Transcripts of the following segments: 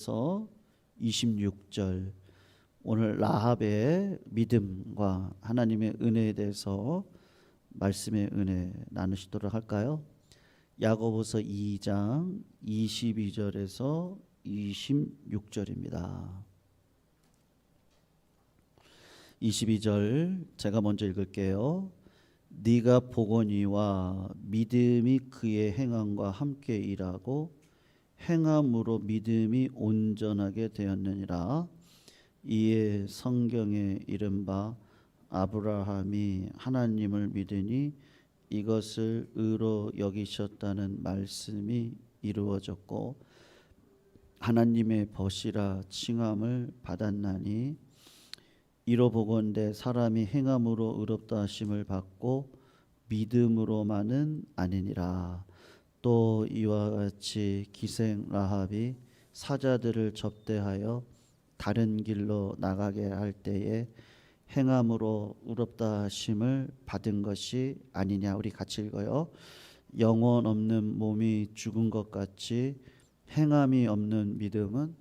서 26절 오늘 라합의 믿음과 하나님의 은혜에 대해서 말씀의 은혜 나누시도록 할까요? 야고보서 2장 22절에서 26절입니다. 22절 제가 먼저 읽을게요. 네가 보거니와 믿음이 그의 행함과 함께 일하고 행함으로 믿음이 온전하게 되었느니라. 이에 성경에 이른바 아브라함이 하나님을 믿으니 이것을 의로 여기셨다는 말씀이 이루어졌고 하나님의 벗이라 칭함을 받았나니 이로 보건대 사람이 행함으로 의롭다 하심을 받고 믿음으로만은 아니니라. 또 이와 같이 기생 라합이 사자들을 접대하여 다른 길로 나가게 할 때에 행함으로 의롭다 하심을 받은 것이 아니냐. 우리 같이 읽어요. 영혼 없는 몸이 죽은 것 같이 행함이 없는 믿음은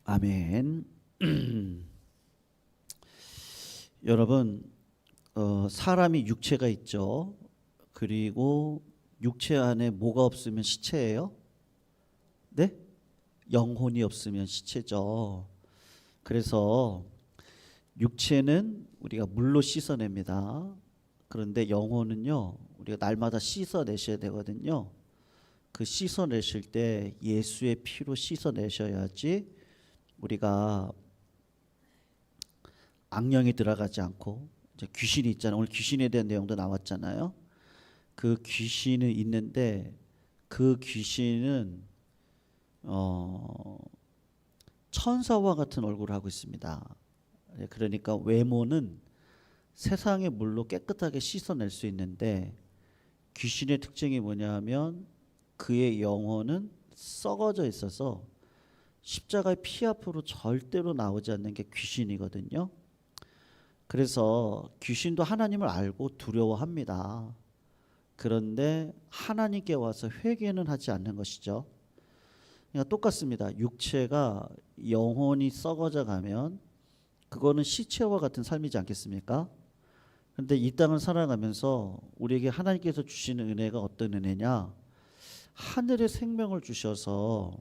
아멘. 여러분, 사람이 육체가 있죠. 그리고 육체 안에 뭐가 없으면 시체예요? 네? 영혼이 없으면 시체죠. 그래서 육체는 우리가 물로 씻어냅니다. 그런데 영혼은요, 우리가 날마다 씻어내셔야 되거든요. 그 씻어내실 때 예수의 피로 씻어내셔야지 우리가 악령이 들어가지 않고, 이제 귀신이 있잖아요. 오늘 귀신에 대한 내용도 나왔잖아요. 그 귀신은 있는데 그 귀신은 천사와 같은 얼굴을 하고 있습니다. 그러니까 외모는 세상의 물로 깨끗하게 씻어낼 수 있는데 귀신의 특징이 뭐냐면 그의 영혼은 썩어져 있어서 십자가의 피 앞으로 절대로 나오지 않는 게 귀신이거든요. 그래서 귀신도 하나님을 알고 두려워합니다. 그런데 하나님께 와서 회개는 하지 않는 것이죠. 그러니까 똑같습니다. 육체가 영혼이 썩어져 가면 그거는 시체와 같은 삶이지 않겠습니까? 그런데 이 땅을 살아가면서 우리에게 하나님께서 주시는 은혜가 어떤 은혜냐? 하늘의 생명을 주셔서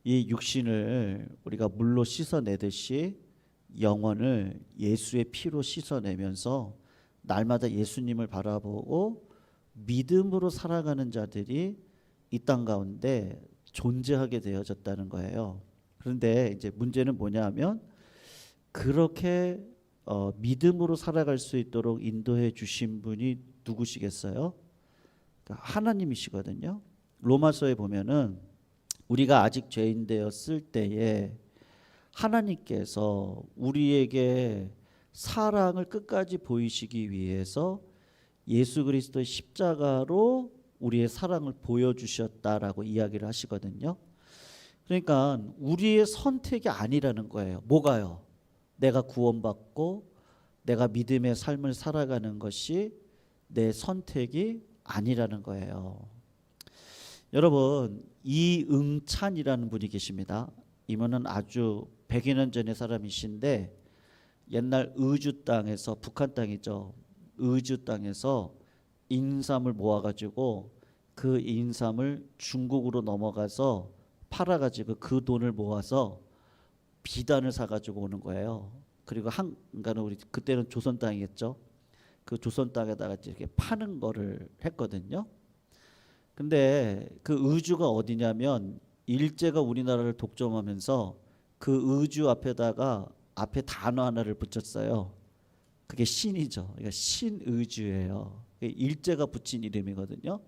이 육신을 우리가 물로 씻어내듯이 영혼을 예수의 피로 씻어내면서 날마다 예수님을 바라보고 믿음으로 살아가는 자들이 이 땅 가운데 존재하게 되어졌다는 거예요. 그런데 이제 문제는 뭐냐면 그렇게 믿음으로 살아갈 수 있도록 인도해 주신 분이 누구시겠어요? 그러니까 하나님이시거든요. 로마서에 보면은 우리가 아직 죄인 되었을 때에 하나님께서 우리에게 사랑을 끝까지 보이시기 위해서 예수 그리스도의 십자가로 우리의 사랑을 보여주셨다라고 이야기를 하시거든요. 그러니까 우리의 선택이 아니라는 거예요. 뭐가요? 내가 구원받고 내가 믿음의 삶을 살아가는 것이 내 선택이 아니라는 거예요. 여러분, 이응찬이라는 분이 계십니다. 이분은 아주 100여 년 전의 사람이신데 옛날 의주 땅에서, 북한 땅이죠. 의주 땅에서 인삼을 모아가지고 그 인삼을 중국으로 넘어가서 팔아가지고 그 돈을 모아서 비단을 사가지고 오는 거예요. 그리고 그러니까 우리 그때는 조선 땅이겠죠. 그 조선 땅에다가 이렇게 파는 거를 했거든요. 근데 그 의주가 어디냐면 일제가 우리나라를 독점하면서 그 의주 앞에다가 앞에 단어 하나를 붙였어요. 그게 신이죠. 그러니까 신의주예요. 일제가 붙인 이름이거든요.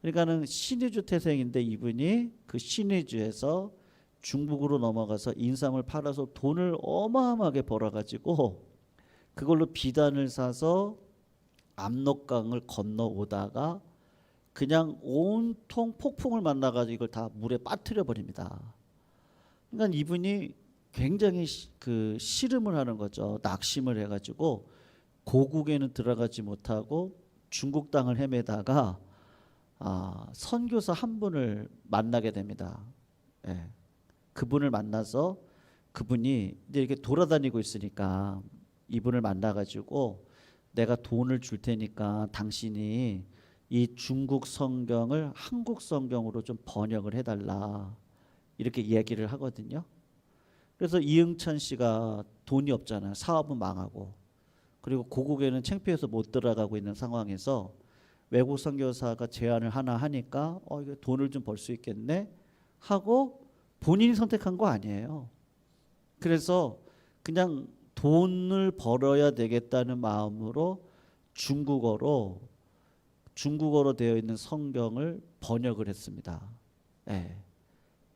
그러니까는 신의주 태생인데 이분이 그 신의주에서 중국으로 넘어가서 인삼을 팔아서 돈을 어마어마하게 벌어가지고 그걸로 비단을 사서 압록강을 건너오다가 그냥 온통 폭풍을 만나가지고 이걸 다 물에 빠뜨려 버립니다. 그러니까 이분이 굉장히 그 씨름을 하는 거죠. 낙심을 해가지고 고국에는 들어가지 못하고 중국 땅을 헤매다가 선교사 한 분을 만나게 됩니다. 예. 그분을 만나서 그분이 이제 이렇게 돌아다니고 있으니까 이분을 만나가지고 내가 돈을 줄 테니까 당신이 이 중국 성경을 한국 성경으로 좀 번역을 해달라 이렇게 이야기를 하거든요. 그래서 이응찬 씨가 돈이 없잖아요. 사업은 망하고 그리고 고국에는 창피해서 못 들어가고 있는 상황에서 외국 선교사가 제안을 하나 하니까 이거 돈을 좀 벌 수 있겠네 하고 본인이 선택한 거 아니에요. 그래서 그냥 돈을 벌어야 되겠다는 마음으로 중국어로 되어 있는 성경을 번역을 했습니다. 예.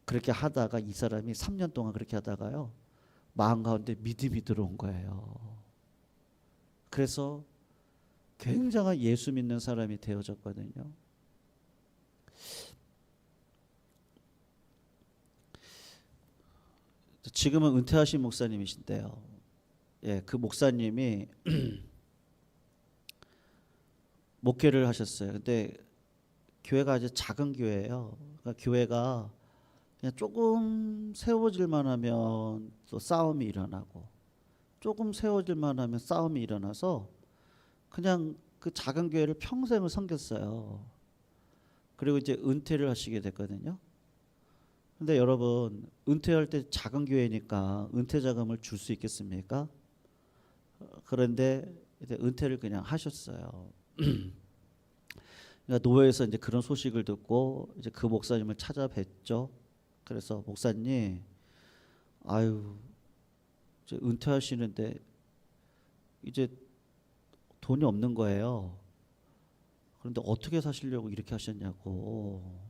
그렇게 하다가 이 사람이 3년 동안 그렇게 하다가요. 마음 가운데 믿음이 들어온 거예요. 그래서 굉장한 예수 믿는 사람이 되어졌거든요. 지금은 은퇴하신 목사님이신데요. 예, 그 목사님이 목회를 하셨어요. 근데 교회가 아주 작은 교회예요. 그러니까 교회가 그냥 조금 세워질만 하면 또 싸움이 일어나고 조금 세워질만 하면 싸움이 일어나서 그냥 그 작은 교회를 평생을 섬겼어요. 그리고 이제 은퇴를 하시게 됐거든요. 근데 여러분 은퇴할 때 작은 교회니까 은퇴 자금을 줄 수 있겠습니까? 그런데 이제 은퇴를 그냥 하셨어요. 그러니까 노회에서 이제 그런 소식을 듣고 이제 그 목사님을 찾아뵀죠. 그래서 목사님, 아유, 이제 은퇴하시는데 이제 돈이 없는 거예요. 그런데 어떻게 사시려고 이렇게 하셨냐고.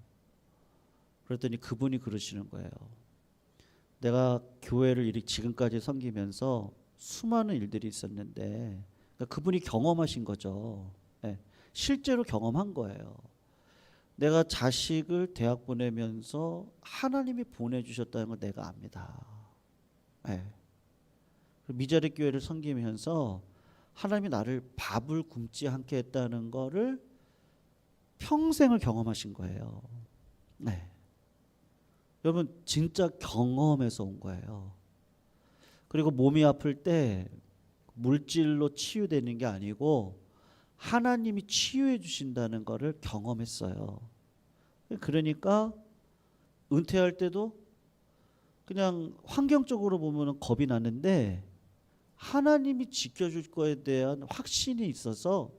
그랬더니 그분이 그러시는 거예요. 내가 교회를 이렇게 지금까지 섬기면서 수많은 일들이 있었는데 그러니까 그분이 경험하신 거죠. 네, 실제로 경험한 거예요. 내가 자식을 대학 보내면서 하나님이 보내주셨다는 걸 내가 압니다. 네. 미자리 교회를 섬기면서 하나님이 나를 밥을 굶지 않게 했다는 거를 평생을 경험하신 거예요. 네. 여러분 진짜 경험에서 온 거예요. 그리고 몸이 아플 때 물질로 치유되는 게 아니고 하나님이 치유해 주신다는 거를 경험했어요. 그러니까 은퇴할 때도 그냥 환경적으로 보면 겁이 나는데 하나님이 지켜줄 거에 대한 확신이 있어서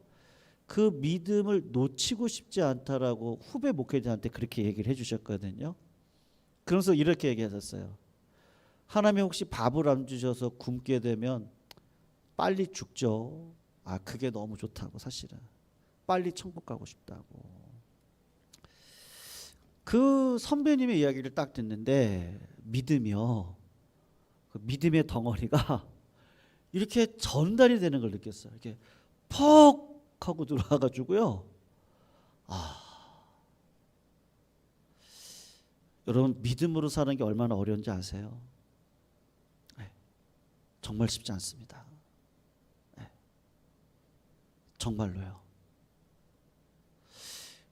그 믿음을 놓치고 싶지 않다라고 후배 목회자한테 그렇게 얘기를 해주셨거든요. 그러면서 이렇게 얘기하셨어요. 하나님이 혹시 밥을 안 주셔서 굶게 되면 빨리 죽죠. 그게 너무 좋다고 사실은. 빨리 천국 가고 싶다고. 그 선배님의 이야기를 딱 듣는데 믿음이요. 그 믿음의 덩어리가 이렇게 전달이 되는 걸 느꼈어요. 이렇게 퍽 하고 들어와가지고요. 여러분 믿음으로 사는 게 얼마나 어려운지 아세요? 네. 정말 쉽지 않습니다. 네. 정말로요.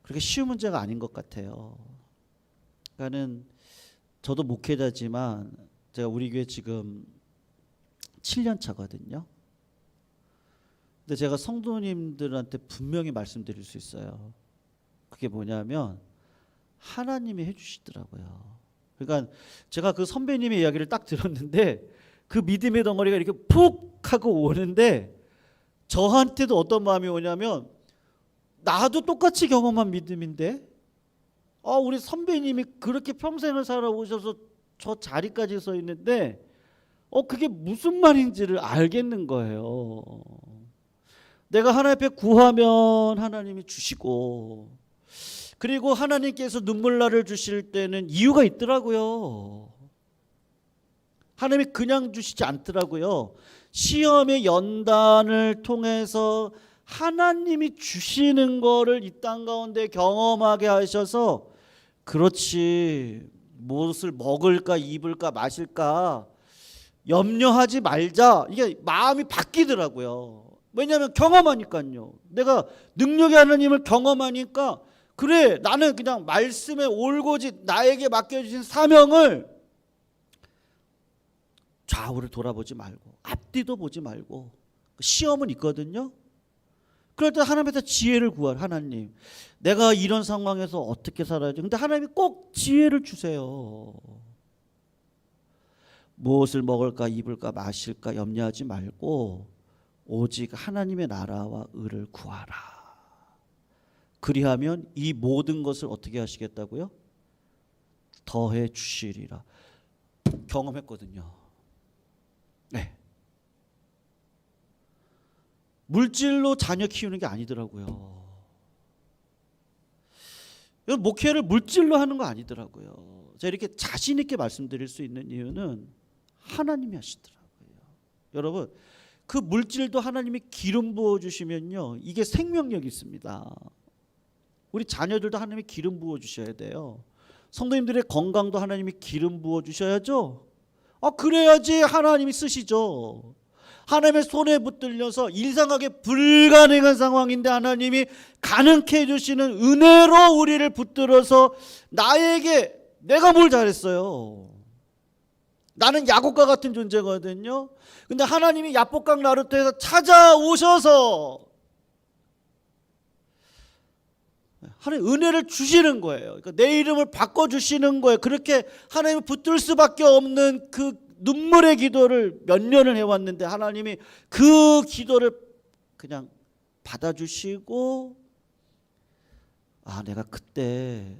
그렇게 쉬운 문제가 아닌 것 같아요. 그러니까는 저도 목회자지만 제가 우리 교회 지금 7년 차거든요. 근데 제가 성도님들한테 분명히 말씀드릴 수 있어요. 그게 뭐냐면 하나님이 해주시더라고요. 그러니까 제가 그 선배님의 이야기를 딱 들었는데 그 믿음의 덩어리가 이렇게 푹 하고 오는데 저한테도 어떤 마음이 오냐면 나도 똑같이 경험한 믿음인데 우리 선배님이 그렇게 평생을 살아오셔서 저 자리까지 서 있는데 그게 무슨 말인지를 알겠는 거예요. 내가 하나님 앞에 구하면 하나님이 주시고 그리고 하나님께서 눈물날을 주실 때는 이유가 있더라고요. 하나님이 그냥 주시지 않더라고요. 시험의 연단을 통해서 하나님이 주시는 거를 이 땅 가운데 경험하게 하셔서 그렇지 무엇을 먹을까 입을까 마실까 염려하지 말자. 이게 마음이 바뀌더라고요. 왜냐하면 경험하니까요. 내가 능력의 하나님을 경험하니까 그래, 나는 그냥 말씀에 올고지 나에게 맡겨주신 사명을 좌우를 돌아보지 말고 앞뒤도 보지 말고, 시험은 있거든요. 그럴 때 하나님한테 지혜를 구할. 하나님, 내가 이런 상황에서 어떻게 살아야지. 근데 하나님이 꼭 지혜를 주세요. 무엇을 먹을까 입을까 마실까 염려하지 말고 오직 하나님의 나라와 의를 구하라. 그리하면 이 모든 것을 어떻게 하시겠다고요? 더해 주시리라. 경험했거든요. 네. 물질로 자녀 키우는 게 아니더라고요. 목회를 물질로 하는 거 아니더라고요. 제가 이렇게 자신 있게 말씀드릴 수 있는 이유는 하나님이 하시더라고요. 여러분, 그 물질도 하나님이 기름 부어 주시면요, 이게 생명력이 있습니다. 우리 자녀들도 하나님이 기름 부어 주셔야 돼요. 성도님들의 건강도 하나님이 기름 부어 주셔야죠. 그래야지 하나님이 쓰시죠. 하나님의 손에 붙들려서 일상하게 불가능한 상황인데 하나님이 가능케 해주시는 은혜로 우리를 붙들어서 나에게, 내가 뭘 잘했어요? 나는 야곱과 같은 존재거든요. 근데 하나님이 야복강 나루터에서 찾아오셔서 하나님 은혜를 주시는 거예요. 그러니까 내 이름을 바꿔주시는 거예요. 그렇게 하나님을 붙들 수밖에 없는 그 눈물의 기도를 몇 년을 해왔는데 하나님이 그 기도를 그냥 받아주시고, 내가 그때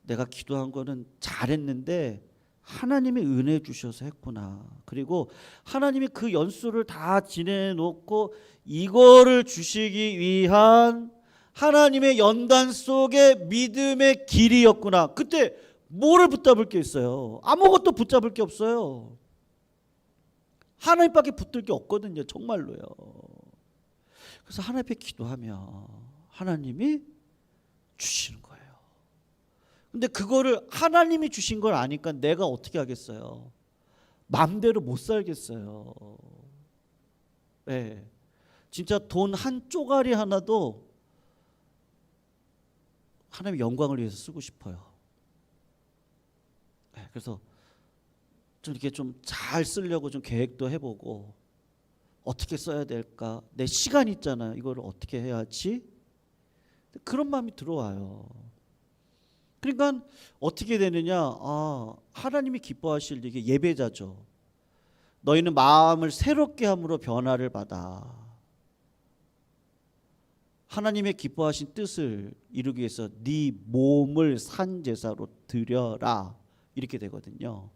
내가 기도한 거는 잘했는데 하나님이 은혜 주셔서 했구나. 그리고 하나님이 그 연수를 다 지내놓고 이거를 주시기 위한 하나님의 연단 속에 믿음의 길이었구나. 그때 뭐를 붙잡을 게 있어요? 아무것도 붙잡을 게 없어요. 하나님밖에 붙들 게 없거든요. 정말로요. 그래서 하나님 앞에 기도하면 하나님이 주시는 거예요. 근데 그거를 하나님이 주신 걸 아니까 내가 어떻게 하겠어요? 마음대로 못 살겠어요. 네. 진짜 돈 한 쪼가리 하나도 하나님의 영광을 위해서 쓰고 싶어요. 네. 그래서 좀 이렇게 좀 잘 쓰려고 좀 계획도 해보고, 어떻게 써야 될까? 내 시간 있잖아요. 이거를 어떻게 해야지? 그런 마음이 들어와요. 그러니까 어떻게 되느냐? 하나님이 기뻐하실 이게 예배자죠. 너희는 마음을 새롭게 함으로 변화를 받아. 하나님의 기뻐하신 뜻을 이루기 위해서 네 몸을 산 제사로 드려라. 이렇게 되거든요.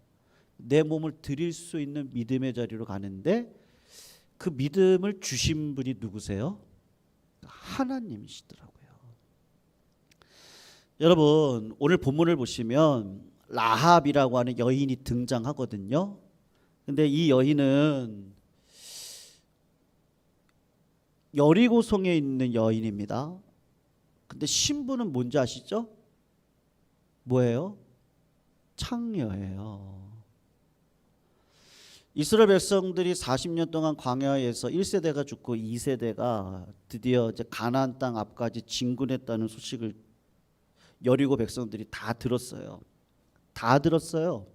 내 몸을 드릴 수 있는 믿음의 자리로 가는데 그 믿음을 주신 분이 누구세요? 하나님이시더라고요. 여러분, 오늘 본문을 보시면 라합이라고 하는 여인이 등장하거든요. 근데 이 여인은 여리고성에 있는 여인입니다. 근데 신부는 뭔지 아시죠? 뭐예요? 창녀예요. 이스라엘 백성들이 40년 동안 광야에서 1세대가 죽고 2세대가 드디어 이제 가나안 땅 앞까지 진군했다는 소식을 여리고 백성들이 다 들었어요. 다 들었어요.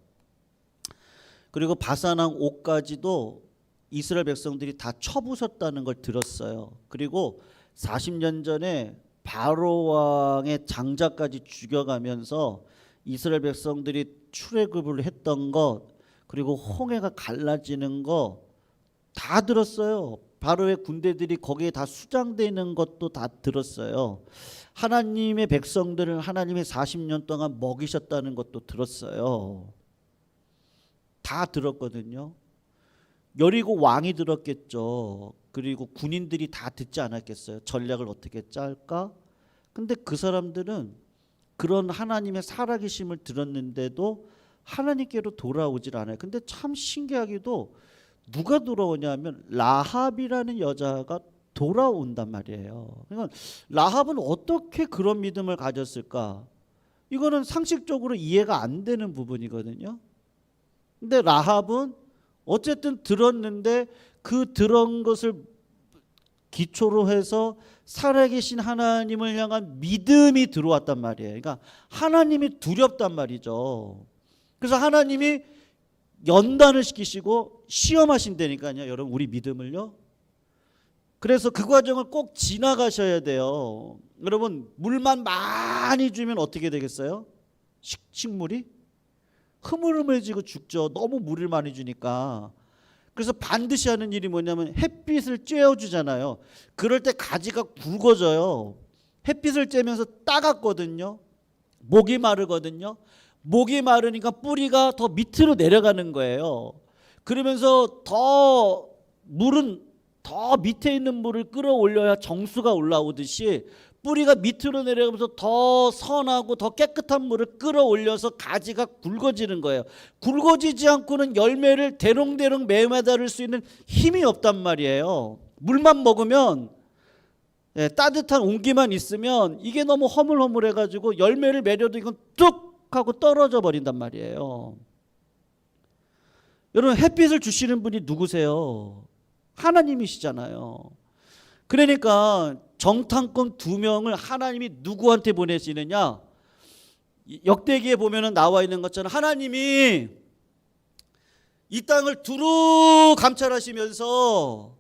그리고 바산왕 옥까지도 이스라엘 백성들이 다 쳐부쉈다는 걸 들었어요. 그리고 40년 전에 바로 왕의 장자까지 죽여가면서 이스라엘 백성들이 출애굽을 했던 것, 그리고 홍해가 갈라지는 거 다 들었어요. 바로의 군대들이 거기에 다 수장되는 것도 다 들었어요. 하나님의 백성들을 하나님의 40년 동안 먹이셨다는 것도 들었어요. 다 들었거든요. 여리고 왕이 들었겠죠. 그리고 군인들이 다 듣지 않았겠어요. 전략을 어떻게 짤까? 근데 그 사람들은 그런 하나님의 살아계심을 들었는데도 하나님께로 돌아오질 않아요. 근데 참 신기하게도 누가 돌아오냐면 라합이라는 여자가 돌아온단 말이에요. 그러니까 라합은 어떻게 그런 믿음을 가졌을까? 이거는 상식적으로 이해가 안 되는 부분이거든요. 근데 라합은 어쨌든 들었는데 그 들은 것을 기초로 해서 살아계신 하나님을 향한 믿음이 들어왔단 말이에요. 그러니까 하나님이 두렵단 말이죠. 그래서 하나님이 연단을 시키시고 시험하신다니까요. 여러분 우리 믿음을요. 그래서 그 과정을 꼭 지나가셔야 돼요. 여러분 물만 많이 주면 어떻게 되겠어요? 식물이 흐물흐물해지고 죽죠. 너무 물을 많이 주니까. 그래서 반드시 하는 일이 뭐냐면 햇빛을 쬐어주잖아요. 그럴 때 가지가 굵어져요. 햇빛을 쬐면서 따갑거든요. 목이 마르거든요. 목이 마르니까 뿌리가 더 밑으로 내려가는 거예요. 그러면서 더 물은 더 밑에 있는 물을 끌어올려야 정수가 올라오듯이 뿌리가 밑으로 내려가면서 더 선하고 더 깨끗한 물을 끌어올려서 가지가 굵어지는 거예요. 굵어지지 않고는 열매를 대롱대롱 매매다를 수 있는 힘이 없단 말이에요. 물만 먹으면 따뜻한 온기만 있으면 이게 너무 허물허물해가지고 열매를 맺어도 이건 뚝 하고 떨어져 버린단 말이에요. 여러분 햇빛을 주시는 분이 누구세요? 하나님이시잖아요. 그러니까 정탐꾼 2명을 하나님이 누구한테 보내시느냐? 역대기에 보면은 나와 있는 것처럼 하나님이 이 땅을 두루 감찰하시면서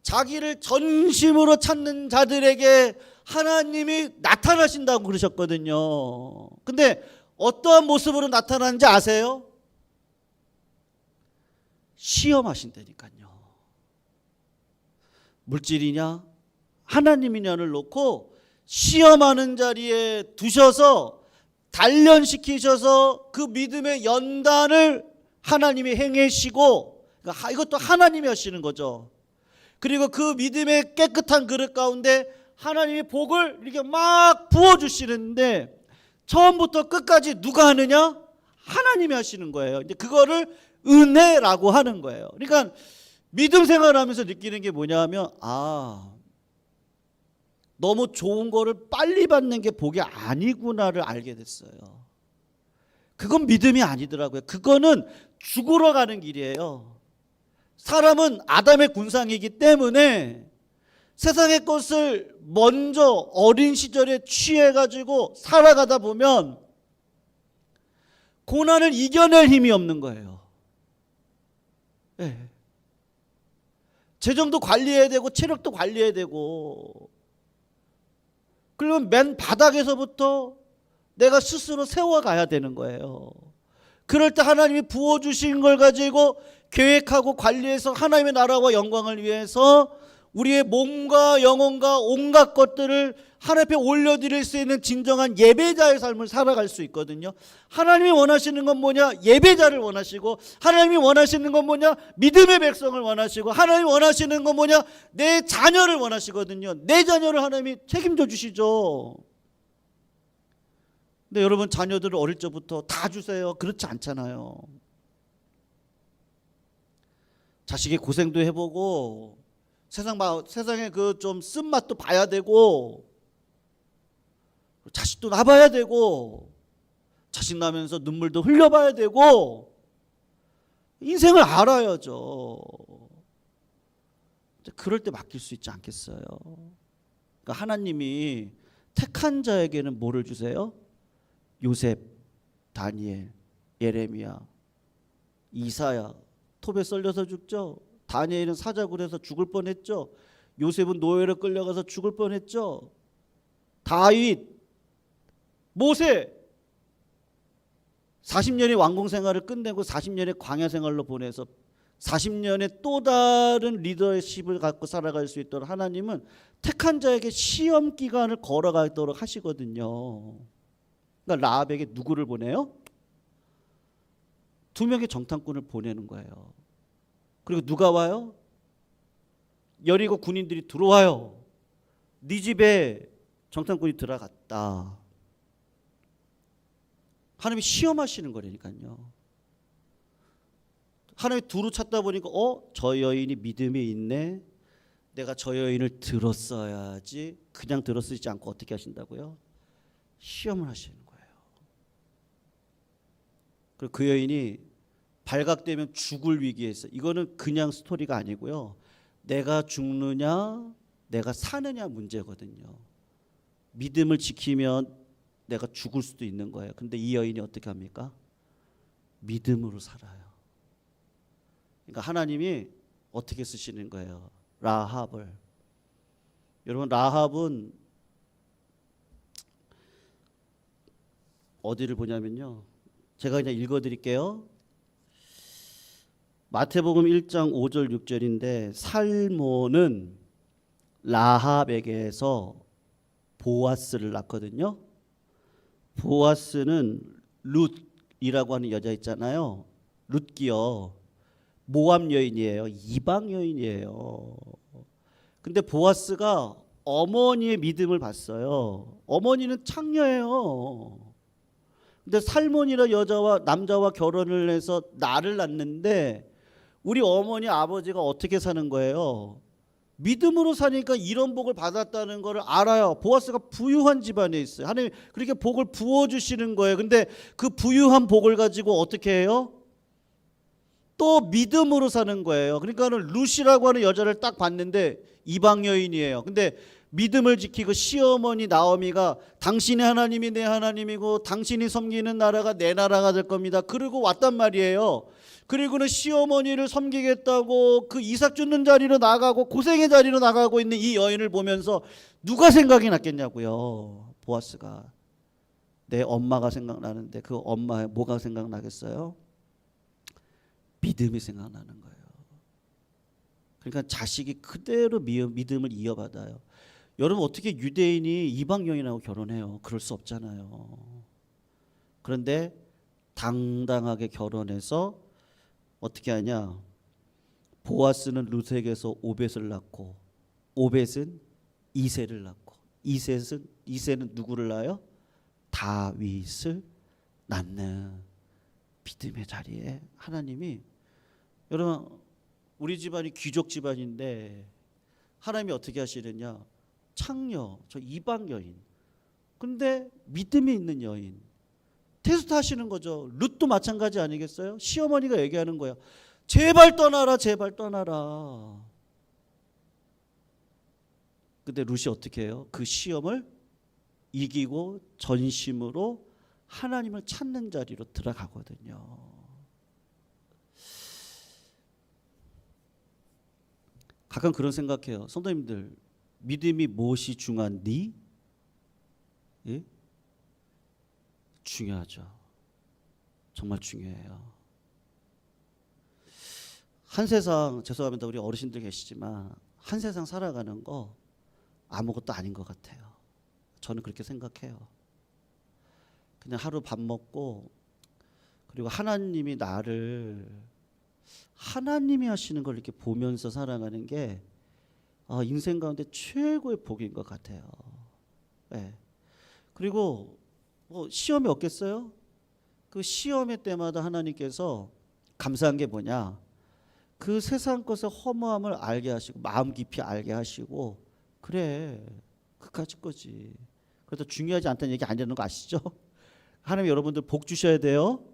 자기를 전심으로 찾는 자들에게 하나님이 나타나신다고 그러셨거든요. 근데 어떠한 모습으로 나타나는지 아세요? 시험하신다니까요. 물질이냐 하나님이냐를 놓고 시험하는 자리에 두셔서 단련시키셔서 그 믿음의 연단을 하나님이 행하시고, 그러니까 이것도 하나님이 하시는 거죠. 그리고 그 믿음의 깨끗한 그릇 가운데 하나님이 복을 이렇게 막 부어주시는데 처음부터 끝까지 누가 하느냐? 하나님이 하시는 거예요. 이제 그거를 은혜라고 하는 거예요. 그러니까 믿음 생활하면서 느끼는 게 뭐냐면 너무 좋은 거를 빨리 받는 게 복이 아니구나를 알게 됐어요. 그건 믿음이 아니더라고요. 그거는 죽으러 가는 길이에요. 사람은 아담의 군상이기 때문에 세상의 것을 먼저 어린 시절에 취해가지고 살아가다 보면 고난을 이겨낼 힘이 없는 거예요. 네. 재정도 관리해야 되고 체력도 관리해야 되고, 그러면 맨 바닥에서부터 내가 스스로 세워가야 되는 거예요. 그럴 때 하나님이 부어주신 걸 가지고 계획하고 관리해서 하나님의 나라와 영광을 위해서 우리의 몸과 영혼과 온갖 것들을 하나님 앞에 올려드릴 수 있는 진정한 예배자의 삶을 살아갈 수 있거든요. 하나님이 원하시는 건 뭐냐? 예배자를 원하시고, 하나님이 원하시는 건 뭐냐? 믿음의 백성을 원하시고, 하나님이 원하시는 건 뭐냐? 내 자녀를 원하시거든요. 내 자녀를 하나님이 책임져 주시죠. 근데 여러분 자녀들을 어릴 적부터 다 주세요. 그렇지 않잖아요. 자식의 고생도 해보고 세상에 그 좀 쓴맛도 봐야 되고, 자식도 낳아봐야 되고, 자식 나면서 눈물도 흘려봐야 되고, 인생을 알아야죠. 그럴 때 맡길 수 있지 않겠어요? 그러니까 하나님이 택한 자에게는 뭐를 주세요? 요셉, 다니엘, 예레미야, 이사야, 톱에 썰려서 죽죠. 다니엘은 사자굴에서 죽을 뻔했죠. 요셉은 노예로 끌려가서 죽을 뻔했죠. 다윗, 모세 40년의 왕궁 생활을 끝내고 40년의 광야 생활로 보내서 40년의 또 다른 리더십을 갖고 살아갈 수 있도록 하나님은 택한 자에게 시험 기간을 걸어가도록 하시거든요. 그러니까 라합에게 누구를 보내요? 2명의 정탐꾼을 보내는 거예요. 그리고 누가 와요? 여리고 군인들이 들어와요. 네 집에 정탐꾼이 들어갔다. 하나님이 시험하시는 거라니까요. 하나님이 두루 찾다 보니까 저 여인이 믿음이 있네. 내가 저 여인을 들었어야지. 그냥 들었지 않고 어떻게 하신다고요? 시험을 하시는 거예요. 그리고 그 여인이 발각되면 죽을 위기에 있어요. 이거는 그냥 스토리가 아니고요. 내가 죽느냐 내가 사느냐 문제거든요. 믿음을 지키면 내가 죽을 수도 있는 거예요. 근데 이 여인이 어떻게 합니까? 믿음으로 살아요. 그러니까 하나님이 어떻게 쓰시는 거예요? 라합을. 여러분 라합은 어디를 보냐면요. 제가 그냥 읽어드릴게요. 마태복음 1장 5절 6절인데 살모는 라합에게서 보아스를 낳거든요. 보아스는 룻이라고 하는 여자 있잖아요. 룻기요. 모압 여인이에요. 이방 여인이에요. 근데 보아스가 어머니의 믿음을 봤어요. 어머니는 창녀예요. 근데 살몬이라 여자와 남자와 결혼을 해서 나를 낳는데 우리 어머니 아버지가 어떻게 사는 거예요? 믿음으로 사니까 이런 복을 받았다는 것을 알아요. 보아스가 부유한 집안에 있어요. 하나님 그렇게 복을 부어주시는 거예요. 근데 그 부유한 복을 가지고 어떻게 해요? 또 믿음으로 사는 거예요. 그러니까는 룻이라고 하는 여자를 딱 봤는데 이방 여인이에요. 근데 믿음을 지키고 시어머니 나오미가 당신의 하나님이 내 하나님이고 당신이 섬기는 나라가 내 나라가 될 겁니다. 그러고 왔단 말이에요. 그리고는 시어머니를 섬기겠다고 그 이삭 주는 자리로 나가고 고생의 자리로 나가고 있는 이 여인을 보면서 누가 생각이 났겠냐고요. 보아스가. 내 엄마가 생각나는데 그 엄마의 뭐가 생각나겠어요? 믿음이 생각나는 거예요. 그러니까 자식이 그대로 믿음을 이어받아요. 여러분 어떻게 유대인이 이방 여인하고 결혼해요? 그럴 수 없잖아요. 그런데 당당하게 결혼해서 어떻게 하냐? 보아스는 룻에게서 오벳을 낳고 오벳은 이새를 낳고 이새는 누구를 낳아요? 다윗을 낳는 믿음의 자리에 하나님이 여러분 우리 집안이 귀족 집안인데 하나님이 어떻게 하시느냐? 창녀, 저 이방 여인. 근데 믿음이 있는 여인. 테스트 하시는 거죠. 룻도 마찬가지 아니겠어요? 시어머니가 얘기하는 거야. 제발 떠나라, 제발 떠나라. 근데 룻이 어떻게 해요? 그 시험을 이기고 전심으로 하나님을 찾는 자리로 들어가거든요. 가끔 그런 생각해요. 성도님들 믿음이 무엇이 중요한디? 예? 중요하죠. 정말 중요해요. 한 세상 죄송합니다. 우리 어르신들 계시지만 한 세상 살아가는 거 아무것도 아닌 것 같아요. 저는 그렇게 생각해요. 그냥 하루 밥 먹고 그리고 하나님이 나를 하나님이 하시는 걸 이렇게 보면서 살아가는 게 인생 가운데 최고의 복인 것 같아요. 네. 그리고 시험이 없겠어요? 그 시험의 때마다 하나님께서 감사한 게 뭐냐? 그 세상 것의 허무함을 알게 하시고 마음 깊이 알게 하시고 그래 그까짓 거지. 그래도 중요하지 않다는 얘기 아니라는 거 아시죠? 하나님 여러분들 복 주셔야 돼요.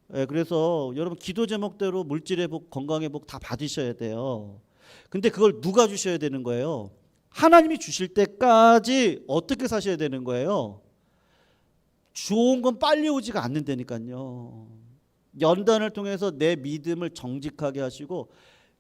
네, 그래서 여러분 기도 제목대로 물질의 복, 건강의 복 다 받으셔야 돼요. 근데 그걸 누가 주셔야 되는 거예요? 하나님이 주실 때까지 어떻게 사셔야 되는 거예요? 좋은 건 빨리 오지가 않는다니까요. 연단을 통해서 내 믿음을 정직하게 하시고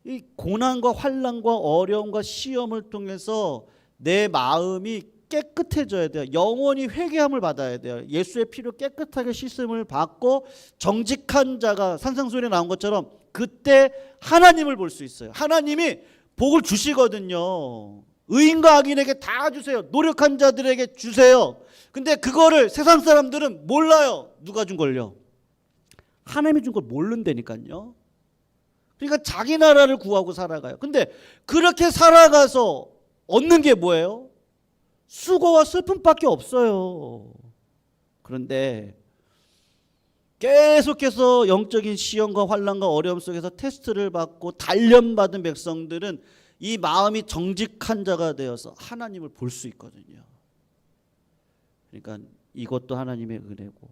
이 고난과 환난과 어려움과 시험을 통해서 내 마음이 깨끗해져야 돼요. 영원히 회개함을 받아야 돼요. 예수의 피로 깨끗하게 씻음을 받고 정직한 자가 산상수훈에 나온 것처럼 그때 하나님을 볼 수 있어요. 하나님이 복을 주시거든요. 의인과 악인에게 다 주세요. 노력한 자들에게 주세요. 근데 그거를 세상 사람들은 몰라요. 누가 준 걸요? 하나님이 준 걸 모른다니까요. 그러니까 자기 나라를 구하고 살아가요. 근데 그렇게 살아가서 얻는 게 뭐예요? 수고와 슬픔밖에 없어요. 그런데 계속해서 영적인 시험과 환난과 어려움 속에서 테스트를 받고 단련받은 백성들은 이 마음이 정직한 자가 되어서 하나님을 볼 수 있거든요. 그러니까 이것도 하나님의 은혜고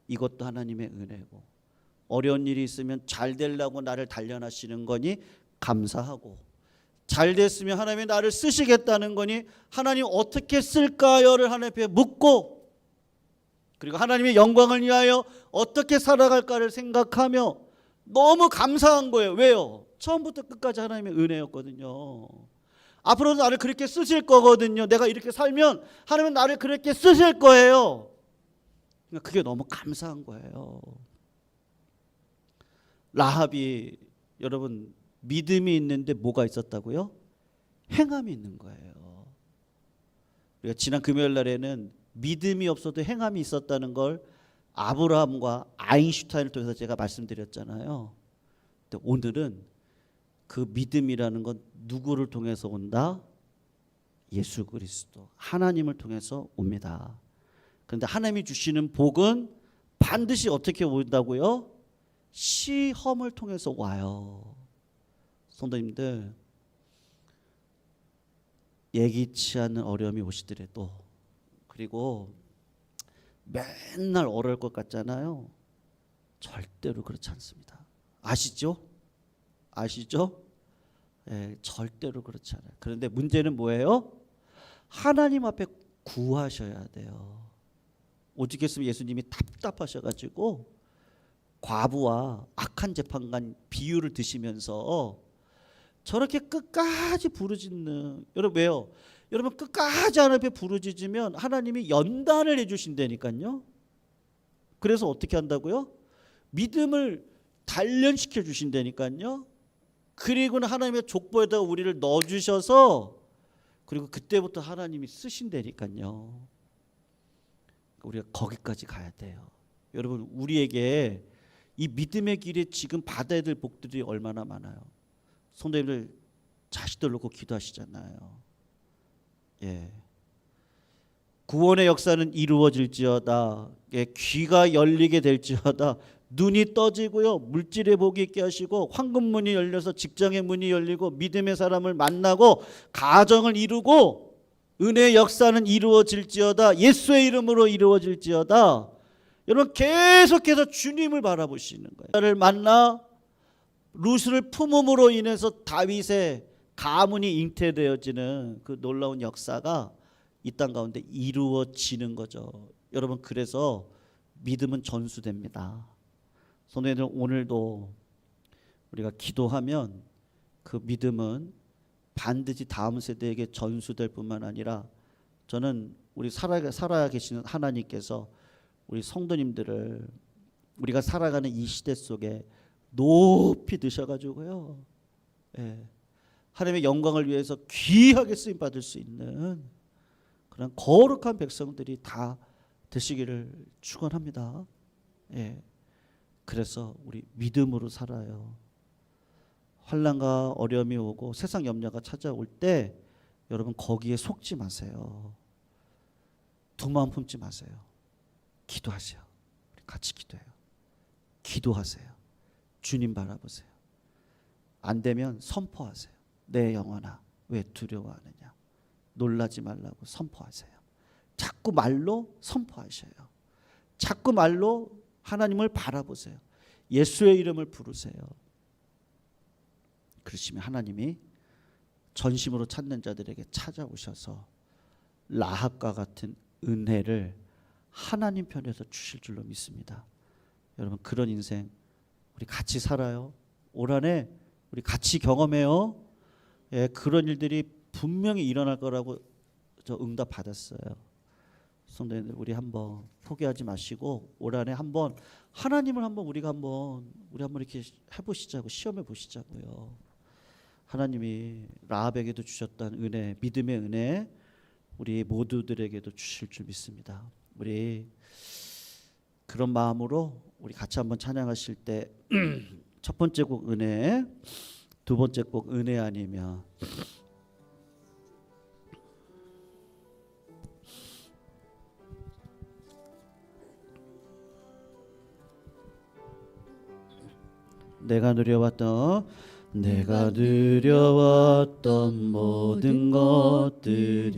이것도 하나님의 은혜고 어려운 일이 있으면 잘 되려고 나를 단련하시는 거니 감사하고 잘 됐으면 하나님이 나를 쓰시겠다는 거니 하나님 어떻게 쓸까요를 하나님 앞에 묻고, 그리고 하나님의 영광을 위하여 어떻게 살아갈까를 생각하며 너무 감사한 거예요. 왜요? 처음부터 끝까지 하나님의 은혜였거든요. 앞으로도 나를 그렇게 쓰실 거거든요. 내가 이렇게 살면 하나님은 나를 그렇게 쓰실 거예요. 그러니까 그게 너무 감사한 거예요. 라합이, 여러분, 믿음이 있는데 뭐가 있었다고요? 행함이 있는 거예요. 우리가 지난 금요일 날에는 믿음이 없어도 행함이 있었다는 걸 아브라함과 아인슈타인을 통해서 제가 말씀드렸잖아요. 근데 오늘은 그 믿음이라는 건 누구를 통해서 온다? 예수 그리스도, 하나님을 통해서 옵니다. 그런데 하나님이 주시는 복은 반드시 어떻게 온다고요? 시험을 통해서 와요. 성도님들, 예기치 않은 어려움이 오시더라도, 그리고 맨날 어려울 것 같잖아요. 절대로 그렇지 않습니다. 아시죠? 아시죠? 예, 절대로 그렇지 않아요. 그런데 문제는 뭐예요? 하나님 앞에 구하셔야 돼요. 오죽했으면 예수님이 답답하셔가지고 과부와 악한 재판관 비유를 드시면서 저렇게 끝까지 부르짖는, 여러분 왜요? 여러분 끝까지 하나님 앞에 부르짖으면 하나님이 연단을 해주신다니까요. 그래서 어떻게 한다고요? 믿음을 단련시켜 주신다니까요. 그리고는 하나님의 족보에다가 우리를 넣어주셔서, 그리고 그때부터 하나님이 쓰신다니까요. 우리가 거기까지 가야 돼요. 여러분, 우리에게 이 믿음의 길에 지금 받아야 될 복들이 얼마나 많아요. 성도님들 자식들 놓고 기도하시잖아요. 예. 구원의 역사는 이루어질지어다. 예, 귀가 열리게 될지어다. 눈이 떠지고요, 물질의 복이 있게 하시고, 황금문이 열려서 직장의 문이 열리고, 믿음의 사람을 만나고 가정을 이루고, 은혜의 역사는 이루어질지어다. 예수의 이름으로 이루어질지어다. 여러분 계속해서 주님을 바라보시는 거예요. 나를 만나 루스를 품음으로 인해서 다윗의 가문이 잉태되어지는 그 놀라운 역사가 이 땅 가운데 이루어지는 거죠. 여러분, 그래서 믿음은 전수됩니다. 성도님들, 오늘도 우리가 기도하면 그 믿음은 반드시 다음 세대에게 전수될 뿐만 아니라, 저는 우리 살아야 계시는 하나님께서 우리 성도님들을 우리가 살아가는 이 시대 속에 높이 드셔가지고요, 예, 하나님의 영광을 위해서 귀하게 쓰임 받을 수 있는 그런 거룩한 백성들이 다 되시기를 축원합니다. 예, 그래서 우리 믿음으로 살아요. 환난과 어려움이 오고 세상 염려가 찾아올 때 여러분 거기에 속지 마세요. 두 마음 품지 마세요. 기도하세요. 우리 같이 기도해요. 기도하세요. 주님 바라보세요. 안 되면 선포하세요. 내 영혼아, 왜 두려워하느냐? 놀라지 말라고 선포하세요. 자꾸 말로 선포하셔요. 자꾸 말로 하나님을 바라보세요. 예수의 이름을 부르세요. 그러시면 하나님이 전심으로 찾는 자들에게 찾아오셔서 라합과 같은 은혜를 하나님 편에서 주실 줄로 믿습니다. 여러분, 그런 인생 우리 같이 살아요. 올 한해 우리 같이 경험해요. 예, 그런 일들이 분명히 일어날 거라고 저 응답 받았어요. 성도님들, 우리 한번 포기하지 마시고 올 한해 한번 하나님을 한번 우리 한번 이렇게 해보시자고, 시험해 보시자고요. 하나님이 라합에게도 주셨던 은혜, 믿음의 은혜 우리 모두들에게도 주실 줄 믿습니다. 우리 그런 마음으로 우리 같이 한번 찬양하실 때 첫 번째 곡 은혜, 두 번째 곡 은혜 아니면 내가 누려왔던 모든 것들이